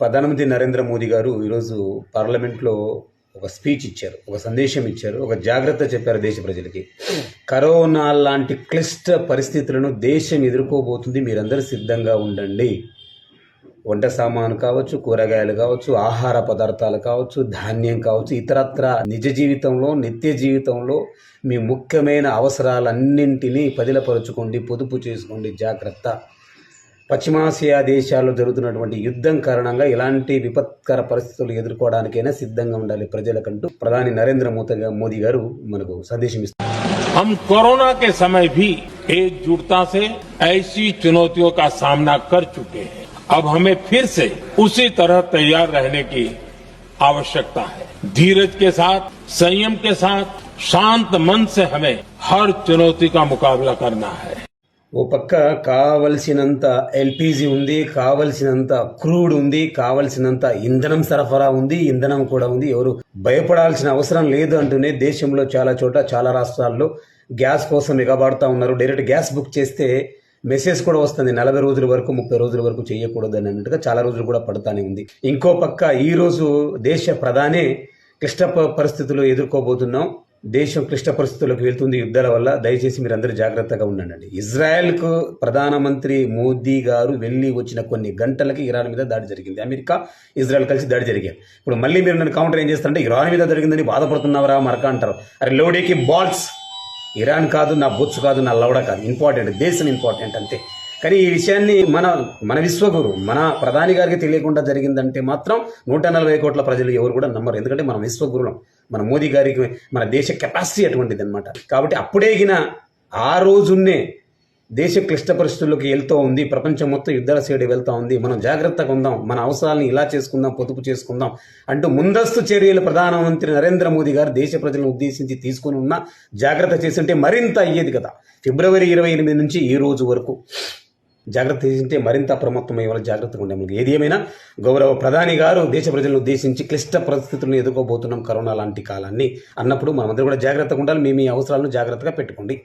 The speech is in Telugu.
ప్రధానమంత్రి నరేంద్ర మోదీ గారు ఈరోజు పార్లమెంట్లో ఒక స్పీచ్ ఇచ్చారు, ఒక సందేశం ఇచ్చారు, ఒక జాగ్రత్త చెప్పారు దేశ ప్రజలకి. కరోనా లాంటి క్లిష్ట పరిస్థితులను దేశం ఎదుర్కోబోతుంది, మీరందరూ సిద్ధంగా ఉండండి. వంట సామాను కావచ్చు, కూరగాయలు కావచ్చు, ఆహార పదార్థాలు కావచ్చు, ధాన్యం కావచ్చు, ఇతరత్ర నిజ జీవితంలో నిత్య జీవితంలో మీ ముఖ్యమైన అవసరాలన్నింటినీ పదిలపరుచుకోండి, పొదుపు చేసుకోండి, జాగ్రత్త. పశ్చిమాసియా దేశాల్లో జరుగుతున్నటువంటి యుద్ధం కారణంగా ఇలాంటి విపత్కర పరిస్థితులు ఎదుర్కోవడానికైనా సిద్ధంగా ఉండాలి ప్రజలకంటూ ప్రధాని నరేంద్ర మోదీ గారు మనకు సందేశం ఇస్తారు. हम कोरोना के समय भी एकजुटता से ऐसी चुनौतियों का सामना कर चुके हैं. अब हमें फिर से उसी तरह तैयार रहने की आवश्यकता है. धीरज के साथ, संयम के साथ, शांत मन से हमें हर चुनौती का मुकाबला करना है. ఓ పక్క కావలసినంత ఎల్పిజి ఉంది, కావలసినంత క్రూడ్ ఉంది, కావలసినంత ఇంధనం సరఫరా ఉంది, ఇంధనం కూడా ఉంది. ఎవరు భయపడాల్సిన అవసరం లేదు అంటూనే దేశంలో చాలా చోట చాలా రాష్ట్రాల్లో గ్యాస్ కోసం ఎగబాడుతూ ఉన్నారు. డైరెక్ట్ గ్యాస్ బుక్ చేస్తే మెసేజ్ కూడా వస్తుంది, 40 రోజుల వరకు 30 రోజుల వరకు చేయకూడదు అని అన్నట్టుగా చాలా రోజులు కూడా పడతానే ఉంది. ఇంకో పక్క ఈరోజు దేశ ప్రధాని క్లిష్ట పరిస్థితులు ఎదుర్కోబోతున్నాం, దేశం క్లిష్ట పరిస్థితుల్లోకి వెళ్తుంది యుద్ధాల వల్ల. దయచేసి మీరు అందరూ జాగ్రత్తగా ఉండండి. ఇజ్రాయెల్కు ప్రధానమంత్రి మోదీ గారు వెళ్ళి వచ్చిన కొన్ని గంటలకి ఇరాన్ మీద దాడి జరిగింది. అమెరికా ఇజ్రాయెల్ కలిసి దాడి జరిగాయి. ఇప్పుడు మళ్ళీ మీరు నన్ను కౌంటర్ ఏం చేస్తారంటే ఇరాన్ మీద జరిగిందని బాధపడుతున్నావరా మరక అంటారు. అరే లోడేకి బాల్స్, ఇరాన్ కాదు, నా బొచ్చు కాదు, నా లవడ కాదు, ఇంపార్టెంట్ దేశం ఇంపార్టెంట్ అంతే. కానీ ఈ విషయాన్ని మన విశ్వగురు మన ప్రధాని గారికి తెలియకుండా జరిగిందంటే మాత్రం 140 కోట్ల ప్రజలు ఎవరు కూడా నమ్మరు. ఎందుకంటే మనం విశ్వగురులం, మన మోదీ గారికి మన దేశ కెపాసిటీ అటువంటిది అనమాట. కాబట్టి అప్పుడేగిన ఆ రోజున్నే దేశ క్లిష్ట పరిస్థితుల్లోకి వెళ్తూ ఉంది, ప్రపంచం మొత్తం యుద్ధాల సైడ్ వెళ్తూ ఉంది. మనం జాగ్రత్తగా ఉందాం, మన అవసరాలను ఇలా చేసుకుందాం, పొదుపు చేసుకుందాం అంటూ ముందస్తు చర్యలు ప్రధానమంత్రి నరేంద్ర మోదీ గారు దేశ ప్రజలను ఉద్దేశించి తీసుకుని ఉన్న జాగ్రత్త చేస్తుంటే మరింత అయ్యేది కదా. ఫిబ్రవరి 28 నుంచి ఈ రోజు వరకు జాగ్రత్త తీసుకుంటే మరింత అప్రమత్తమయ్యే వాళ్ళు జాగ్రత్తగా ఉండే. ఏది ఏమైనా గౌరవ ప్రధాని గారు దేశ ప్రజలను ఉద్దేశించి క్లిష్ట పరిస్థితులను ఎదుర్కోబోతున్నాం కరోనా లాంటి కాలాన్ని అన్నప్పుడు మనమందరూ కూడా జాగ్రత్తగా ఉండాలి. మీ అవసరాలను జాగ్రత్తగా పెట్టుకోండి.